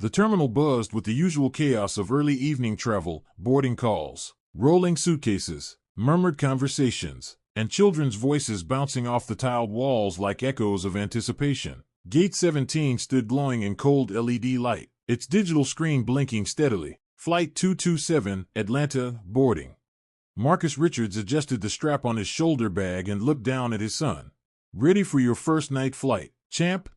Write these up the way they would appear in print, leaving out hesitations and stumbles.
The terminal buzzed with the usual chaos of early evening travel, boarding calls, rolling suitcases, murmured conversations, and children's voices bouncing off the tiled walls like echoes of anticipation. Gate 17 stood glowing in cold LED light, its digital screen blinking steadily. Flight 227, Atlanta, boarding. Marcus Richards adjusted the strap on his shoulder bag and looked down at his son. Ready for your first night flight, champ?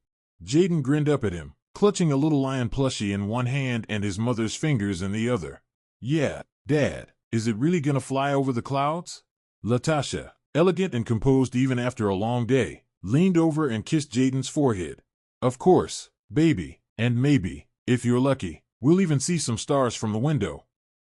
Jaden grinned up at him, clutching a little lion plushie in one hand and his mother's fingers in the other. Yeah, Dad, is it really gonna fly over the clouds? Latasha, elegant and composed even after a long day, leaned over and kissed Jaden's forehead. Of course, baby, and maybe, if you're lucky, we'll even see some stars from the window.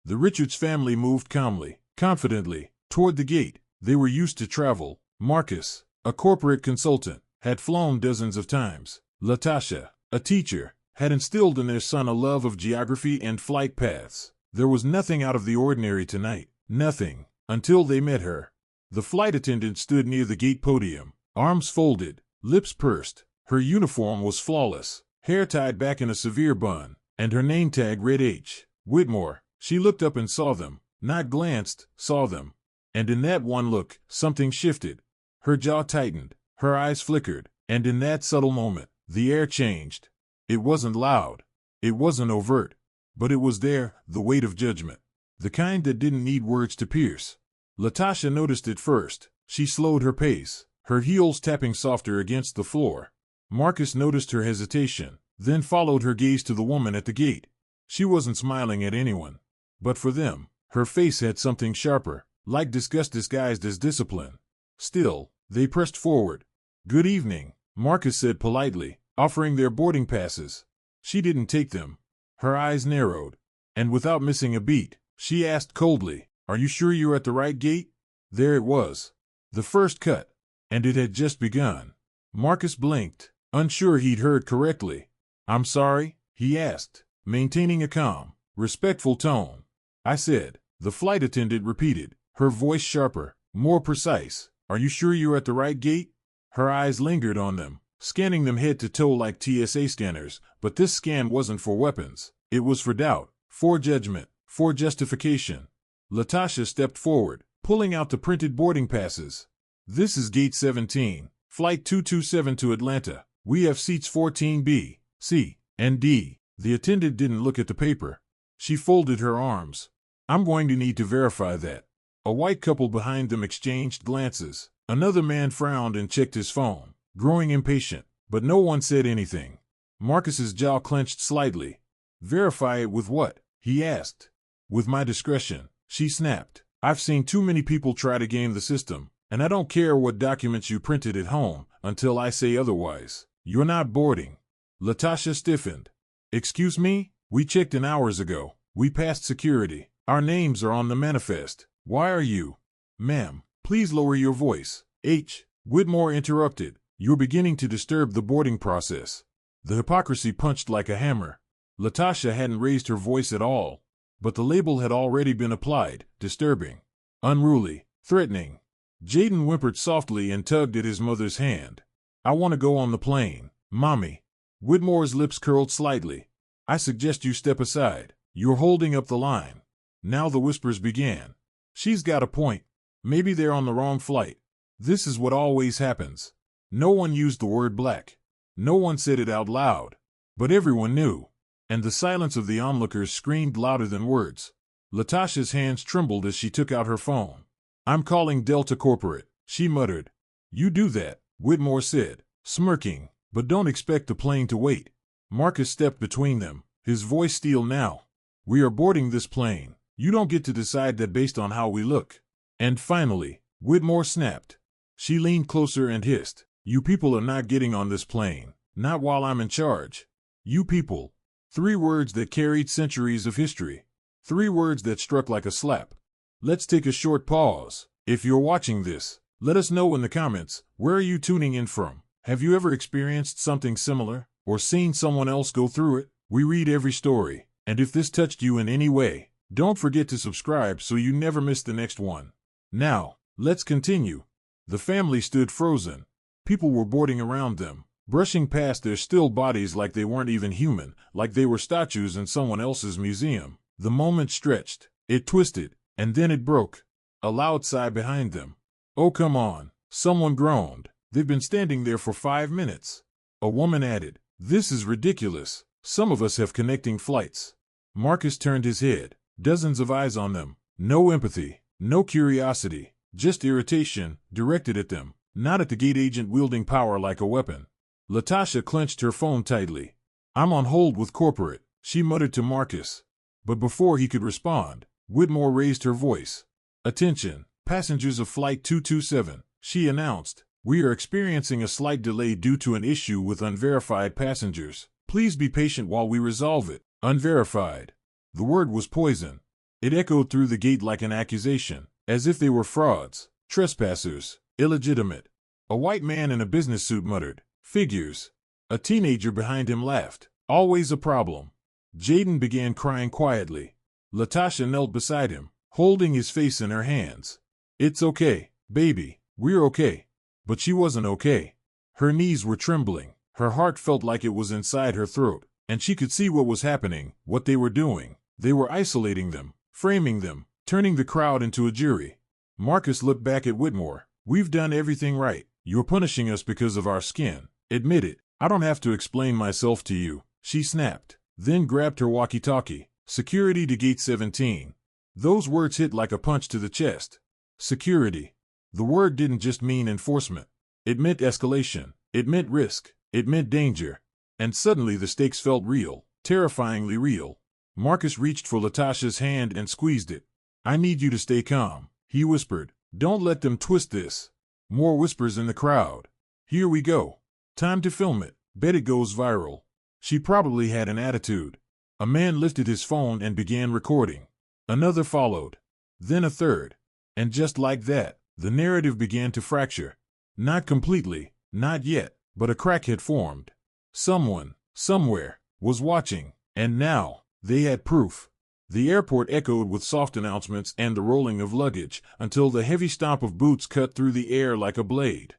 The Richards family moved calmly, confidently, toward the gate. They were used to travel. Marcus, a corporate consultant, had flown dozens of times. Latasha, a teacher, had instilled in their son a love of geography and flight paths. There was nothing out of the ordinary tonight. Nothing, until they met her. The flight attendant stood near the gate podium, arms folded, lips pursed. Her uniform was flawless, hair tied back in a severe bun, and her name tag read H. Whitmore. She looked up and saw them, not glanced, saw them. And in that one look, something shifted. Her jaw tightened, her eyes flickered, and in that subtle moment, the air changed. It wasn't loud. It wasn't overt. But it was there, the weight of judgment. The kind that didn't need words to pierce. Latasha noticed it first. She slowed her pace, her heels tapping softer against the floor. Marcus noticed her hesitation, then followed her gaze to the woman at the gate. She wasn't smiling at anyone. But for them, her face had something sharper, like disgust disguised as discipline. Still, they pressed forward. Good evening, Marcus said politely, offering their boarding passes. She didn't take them. Her eyes narrowed, and without missing a beat, she asked coldly, "Are you sure you're at the right gate?" There it was. The first cut. And it had just begun. Marcus blinked, unsure he'd heard correctly. "I'm sorry?" he asked, maintaining a calm, respectful tone. "I said," the flight attendant repeated, her voice sharper, more precise. "Are you sure you're at the right gate?" Her eyes lingered on them, scanning them head to toe like TSA scanners, but this scan wasn't for weapons. It was for doubt, for judgment, for justification. Latasha stepped forward, pulling out the printed boarding passes. "This is Gate 17, Flight 227 to Atlanta. We have seats 14B, C, and D." The attendant didn't look at the paper. She folded her arms. "I'm going to need to verify that." A white couple behind them exchanged glances. Another man frowned and checked his phone, growing impatient, but no one said anything. Marcus's jaw clenched slightly. "Verify it with what?" he asked. "With my discretion," she snapped. "I've seen too many people try to game the system, and I don't care what documents you printed at home until I say otherwise. You're not boarding." Latasha stiffened. "Excuse me? We checked in hours ago. We passed security. Our names are on the manifest. Why are you—" "Ma'am, please lower your voice." H. Whitmore interrupted. "You're beginning to disturb the boarding process." The hypocrisy punched like a hammer. Latasha hadn't raised her voice at all, but the label had already been applied. Disturbing. Unruly. Threatening. Jaden whimpered softly and tugged at his mother's hand. "I want to go on the plane, Mommy." Whitmore's lips curled slightly. "I suggest you step aside. You're holding up the line." Now the whispers began. "She's got a point. Maybe they're on the wrong flight." This is what always happens. No one used the word black. No one said it out loud. But everyone knew. And the silence of the onlookers screamed louder than words. Latasha's hands trembled as she took out her phone. "I'm calling Delta Corporate," she muttered. "You do that," Whitmore said, smirking, "but don't expect the plane to wait." Marcus stepped between them, his voice steel now. "We are boarding this plane. You don't get to decide that based on how we look." And finally, Whitmore snapped. She leaned closer and hissed, "You people are not getting on this plane. Not while I'm in charge. You people." 3 words that carried centuries of history. 3 words that struck like a slap. Let's take a short pause. If you're watching this, let us know in the comments, where are you tuning in from? Have you ever experienced something similar, or seen someone else go through it? We read every story, and if this touched you in any way, don't forget to subscribe so you never miss the next one. Now, let's continue. The family stood frozen. People were boarding around them. brushing past their still bodies like they weren't even human, like they were statues in someone else's museum. The moment stretched, it twisted, and then it broke. A loud sigh behind them. "Oh, come on," someone groaned. "They've been standing there for 5 minutes." A woman added, "This is ridiculous. Some of us have connecting flights." Marcus turned his head. Dozens of eyes on them. No empathy, no curiosity, just irritation, directed at them, not at the gate agent wielding power like a weapon. Latasha clenched her phone tightly. "I'm on hold with corporate," she muttered to Marcus. But before he could respond, Whitmore raised her voice. "Attention, passengers of Flight 227, she announced. "We are experiencing a slight delay due to an issue with unverified passengers. Please be patient while we resolve it." Unverified. The word was poison. It echoed through the gate like an accusation, as if they were frauds, trespassers, illegitimate. A white man in a business suit muttered, "Figures." A teenager behind him laughed. "Always a problem." Jaden began crying quietly. Latasha knelt beside him, holding his face in her hands. "It's okay, baby, we're okay." But she wasn't okay. Her knees were trembling, her heart felt like it was inside her throat, and she could see what was happening, what they were doing. They were isolating them, framing them, turning the crowd into a jury. Marcus looked back at Whitmore. "We've done everything right. You're punishing us because of our skin. Admit it. I don't have to explain myself to you," she snapped, then grabbed her walkie-talkie. "Security to Gate 17. Those words hit like a punch to the chest. Security. The word didn't just mean enforcement. It meant escalation. It meant risk. It meant danger. And suddenly the stakes felt real, terrifyingly real. Marcus reached for Latasha's hand and squeezed it. "I need you to stay calm," he whispered. "Don't let them twist this." More whispers in the crowd. "Here we go. Time to film it. Bet it goes viral." She probably had an attitude. A man lifted his phone and began recording. Another followed. Then a third. And just like that, the narrative began to fracture. Not completely, not yet, but a crack had formed. Someone, somewhere, was watching, and now, they had proof. The airport echoed with soft announcements and the rolling of luggage, until the heavy stomp of boots cut through the air like a blade.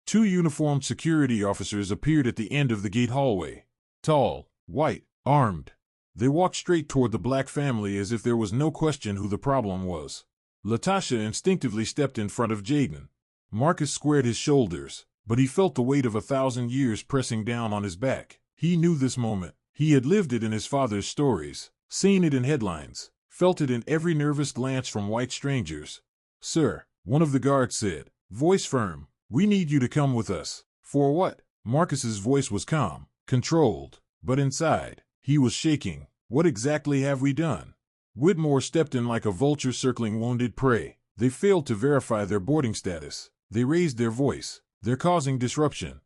2 uniformed security officers appeared at the end of the gate hallway. Tall, white, armed. They walked straight toward the black family as if there was no question who the problem was. Latasha instinctively stepped in front of Jaden. Marcus squared his shoulders, but he felt the weight of 1,000 years pressing down on his back. He knew this moment. He had lived it in his father's stories, seen it in headlines, felt it in every nervous glance from white strangers. "Sir," one of the guards said, voice firm, "we need you to come with us." "For what?" Marcus's voice was calm, controlled, but inside, he was shaking. "What exactly have we done?" Whitmore stepped in like a vulture circling wounded prey. "They failed to verify their boarding status. They raised their voice. They're causing disruption."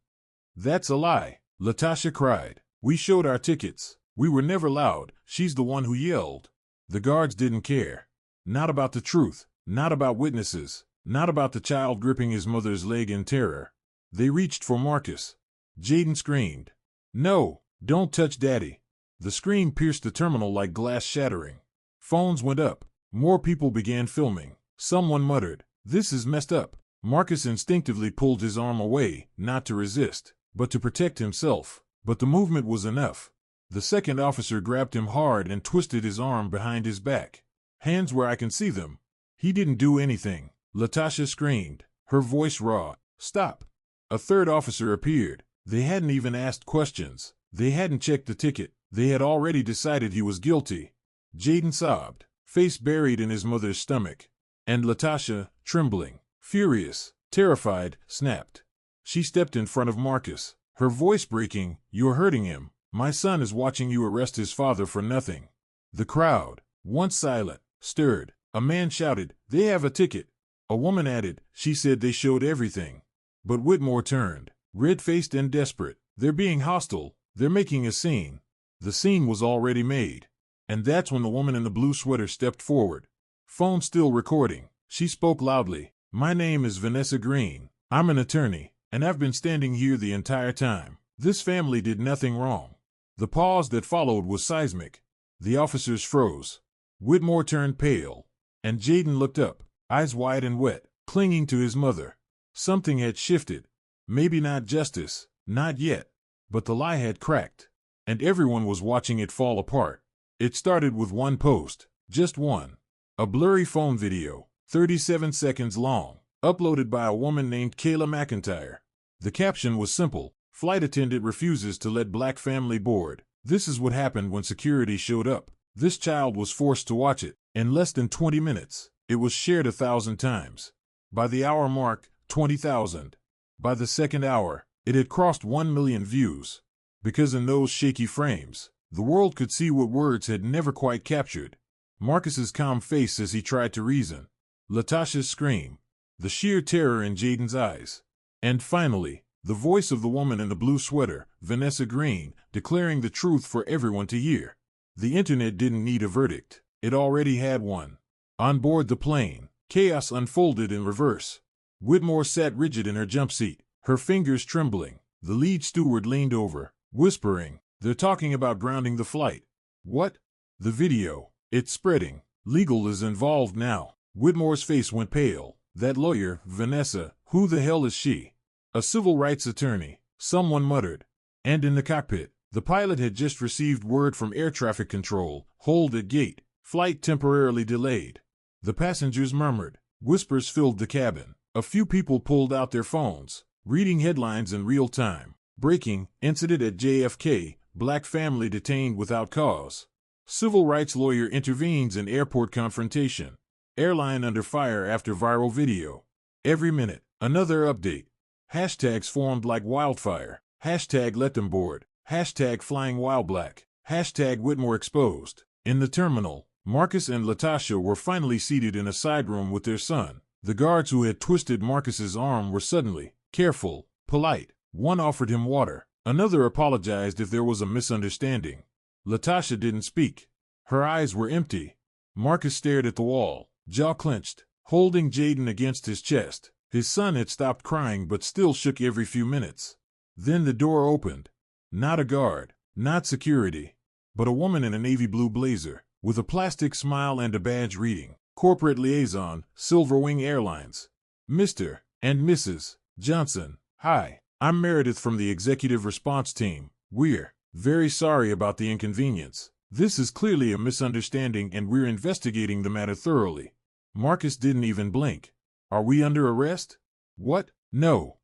"That's a lie," Latasha cried. "We showed our tickets. We were never loud." She's the one who yelled. The guards didn't care. Not about the truth, not about witnesses, not about the child gripping his mother's leg in terror. They reached for Marcus. Jaden screamed, "No, don't touch Daddy." The scream pierced the terminal like glass shattering. Phones went up. More people began filming. Someone muttered, "This is messed up." Marcus instinctively pulled his arm away, not to resist, but to protect himself. But the movement was enough. The second officer grabbed him hard and twisted his arm behind his back. "Hands where I can see them." "He didn't do anything," Latasha screamed, her voice raw. "Stop." A third officer appeared. They hadn't even asked questions. They hadn't checked the ticket. They had already decided he was guilty. Jaden sobbed, face buried in his mother's stomach. And Latasha, trembling, furious, terrified, snapped. She stepped in front of Marcus, her voice breaking, "You're hurting him. My son is watching you arrest his father for nothing." The crowd, once silent, stirred. A man shouted, "They have a ticket." A woman added, "She said they showed everything." But Whitmore turned, red-faced and desperate. "They're being hostile. They're making a scene." The scene was already made. And that's when the woman in the blue sweater stepped forward. Phone still recording. She spoke loudly. "My name is Vanessa Green. I'm an attorney, and I've been standing here the entire time. This family did nothing wrong." The pause that followed was seismic. The officers froze. Whitmore turned pale. And Jaden looked up, eyes wide and wet, clinging to his mother. Something had shifted. Maybe not justice, Not yet. But the lie had cracked. And everyone was watching it fall apart. It started with one post. Just one. A blurry phone video, 37 seconds long, uploaded by a woman named Kayla McIntyre. The caption was simple: "Flight attendant refuses to let black family board. This is what happened when security showed up." This child was forced to watch it. In less than 20 minutes, it was shared 1,000 times. By the hour mark, 20,000. By the second hour, it had crossed 1 million views. Because in those shaky frames, the world could see what words had never quite captured. Marcus's calm face as he tried to reason. Latasha's scream. The sheer terror in Jaden's eyes. And finally, the voice of the woman in the blue sweater, Vanessa Green, declaring the truth for everyone to hear. The internet didn't need a verdict. It already had one. On board the plane, chaos unfolded in reverse. Whitmore sat rigid in her jump seat, her fingers trembling. The lead steward leaned over, whispering, "They're talking about grounding the flight." "What?" "The video. It's spreading. Legal is involved now." Whitmore's face went pale. "That lawyer, Vanessa, who the hell is she?" "A civil rights attorney," someone muttered. And in the cockpit, the pilot had just received word from air traffic control: "Hold at gate. Flight temporarily delayed." The passengers murmured. Whispers filled the cabin. A few people pulled out their phones, reading headlines in real time. Breaking: incident at JFK, black family detained without cause. Civil rights lawyer intervenes in airport confrontation. Airline under fire after viral video. Every minute, another update. Hashtags formed like wildfire. Hashtag let them board. Hashtag flying while black. Hashtag Whitmore exposed. In the terminal, Marcus and Latasha were finally seated in a side room with their son. The guards who had twisted Marcus's arm were suddenly careful, polite. One offered him water. Another apologized if there was a misunderstanding. Latasha didn't speak. Her eyes were empty. Marcus stared at the wall, jaw clenched, holding Jaden against his chest. His son had stopped crying but still shook every few minutes. Then the door opened. Not a guard, not security, but a woman in a navy blue blazer, with a plastic smile and a badge reading, "Corporate Liaison, Silverwing Airlines. Mr. and Mrs. Johnson, hi. I'm Meredith from the Executive Response Team. We're very sorry about the inconvenience. This is clearly a misunderstanding and we're investigating the matter thoroughly." Marcus didn't even blink. "Are we under arrest?" "What? No,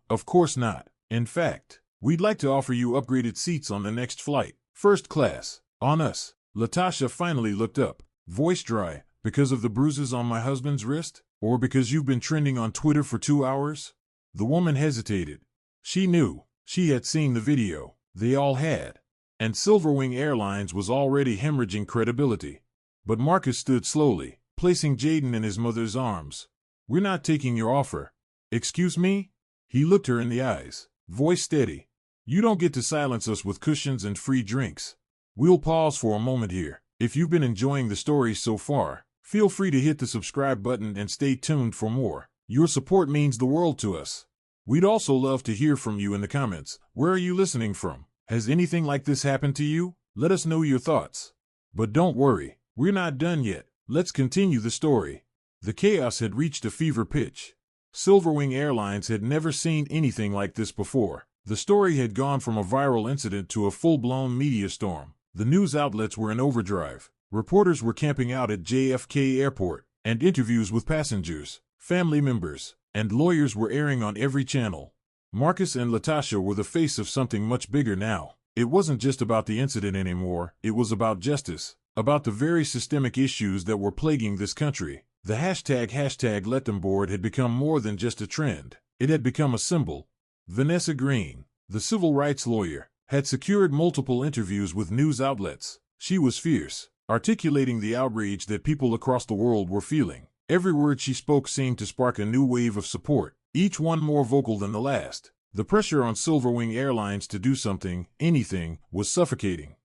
of course not. In fact, we'd like to offer you upgraded seats on the next flight, first class, on us." Latasha finally looked up, voice dry. "Because of the bruises on my husband's wrist? Or because you've been trending on Twitter for 2 hours? The woman hesitated. She knew. She had seen the video. They all had. And Silverwing Airlines was already hemorrhaging credibility. But Marcus stood slowly, placing Jaden in his mother's arms. "We're not taking your offer." "Excuse me?" He looked her in the eyes, voice steady. "You don't get to silence us with cushions and free drinks. We'll pause for a moment here. If you've been enjoying the story so far, feel free to hit the subscribe button and stay tuned for more. Your support means the world to us. We'd also love to hear from you in the comments. Where are you listening from? Has anything like this happened to you? Let us know your thoughts. But don't worry, we're not done yet. Let's continue the story." The chaos had reached a fever pitch. Silverwing Airlines had never seen anything like this before. The story had gone from a viral incident to a full-blown media storm. The news outlets were in overdrive. Reporters were camping out at JFK Airport, and interviews with passengers, family members, and lawyers were airing on every channel. Marcus and Latasha were the face of something much bigger now. It wasn't just about the incident anymore, it was about justice, about the very systemic issues that were plaguing this country. The hashtag let them board had become more than just a trend. It had become a symbol. Vanessa Green, the civil rights lawyer, had secured multiple interviews with news outlets. She was fierce, articulating the outrage that people across the world were feeling. Every word she spoke seemed to spark a new wave of support, each one more vocal than the last. The pressure on Silverwing Airlines to do something, anything, was suffocating.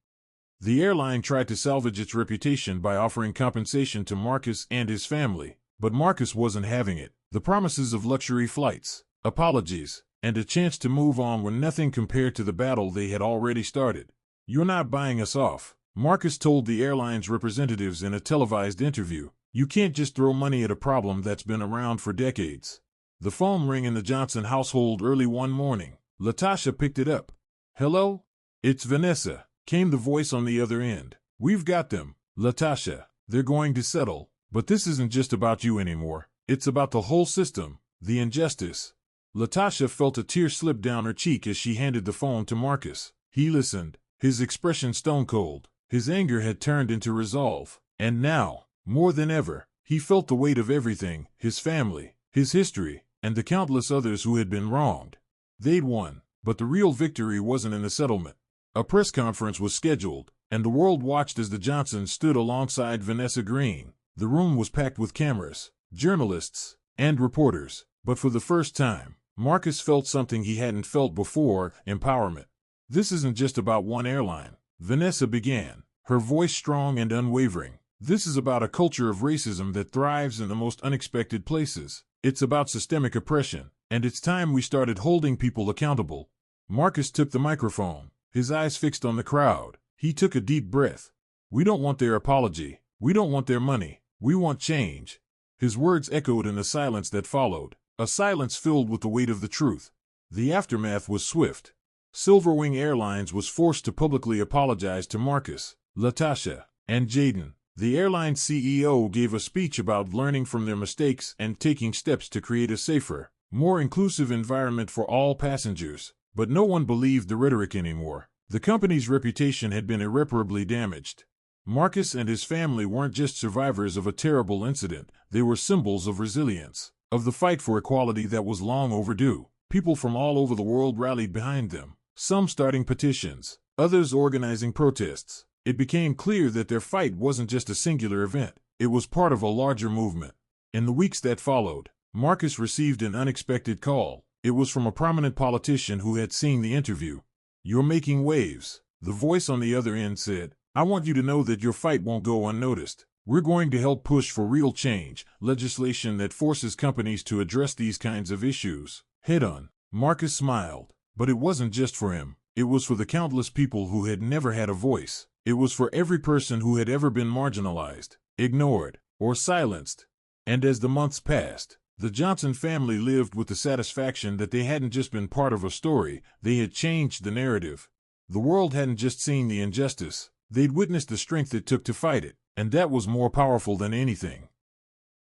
The airline tried to salvage its reputation by offering compensation to Marcus and his family, but Marcus wasn't having it. The promises of luxury flights, apologies, and a chance to move on were nothing compared to the battle they had already started. "You're not buying us off," Marcus told the airline's representatives in a televised interview. "You can't just throw money at a problem that's been around for decades." The phone rang in the Johnson household early one morning. Latasha picked it up. "Hello? It's Vanessa," came the voice on the other end. "We've got them, Latasha. They're going to settle. But this isn't just about you anymore. It's about the whole system, the injustice." Latasha felt a tear slip down her cheek as she handed the phone to Marcus. He listened, his expression stone cold. His anger had turned into resolve. And now, more than ever, he felt the weight of everything, his family, his history, and the countless others who had been wronged. They'd won, but the real victory wasn't in the settlement. A press conference was scheduled, and the world watched as the Johnsons stood alongside Vanessa Green. The room was packed with cameras, journalists, and reporters. But for the first time, Marcus felt something he hadn't felt before: empowerment. "This isn't just about one airline," Vanessa began, her voice strong and unwavering. "This is about a culture of racism that thrives in the most unexpected places. It's about systemic oppression, and it's time we started holding people accountable." Marcus took the microphone, his eyes fixed on the crowd. He took a deep breath. "We don't want their apology. We don't want their money. We want change." His words echoed in the silence that followed, a silence filled with the weight of the truth. The aftermath was swift. Silverwing Airlines was forced to publicly apologize to Marcus, Latasha, and Jaden. The airline CEO gave a speech about learning from their mistakes and taking steps to create a safer, more inclusive environment for all passengers. But no one believed the rhetoric anymore. The company's reputation had been irreparably damaged. Marcus and his family weren't just survivors of a terrible incident, they were symbols of resilience, of the fight for equality that was long overdue. People from all over the world rallied behind them, some starting petitions, others organizing protests. It became clear that their fight wasn't just a singular event, it was part of a larger movement. In the weeks that followed, Marcus received an unexpected call. It was from a prominent politician who had seen the interview. "You're making waves," the voice on the other end said. "I want you to know that your fight won't go unnoticed. We're going to help push for real change, legislation that forces companies to address these kinds of issues head on." Marcus smiled, but it wasn't just for him. It was for the countless people who had never had a voice. It was for every person who had ever been marginalized, ignored, or silenced. And as the months passed, the Johnson family lived with the satisfaction that they hadn't just been part of a story, they had changed the narrative. The world hadn't just seen the injustice, they'd witnessed the strength it took to fight it, and that was more powerful than anything.